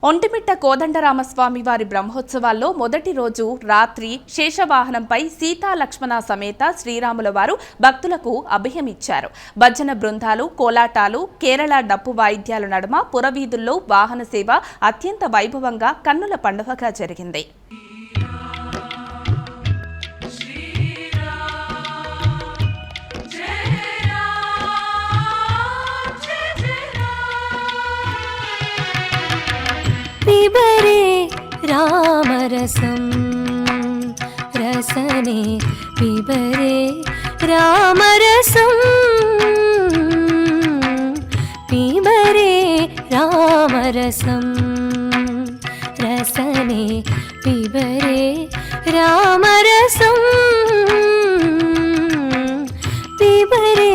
ఒంటిమిట్ట కోదండరామస్వామి వారి బ్రహ్మోత్సవాల్లో మొదటి రోజు రాత్రి శేషవాహనంపై సీతా లక్ష్మణ సమేత శ్రీరాముల వారు భక్తులకు అభయమిచ్చారు. భజన బృందాలు, కోలాటాలు, కేరళ డప్పు వాయిద్యాల నడుమ పురవీధుల్లో వాహన సేవ అత్యంత వైభవంగా కన్నుల పండుగగా జరిగింది. पिबरे रामरसं रसने पिबरे रामरसं पिबरे रामरसं रसने पिबरे रामरसं पिबरे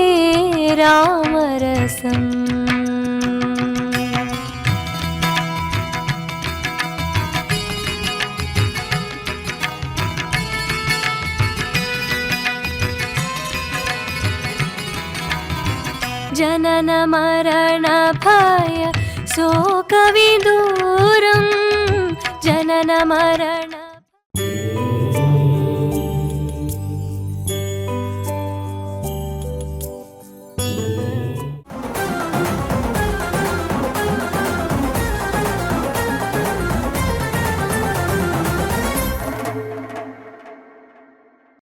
रामरसं जनन मरण भय शोक विदूरं जनन मरण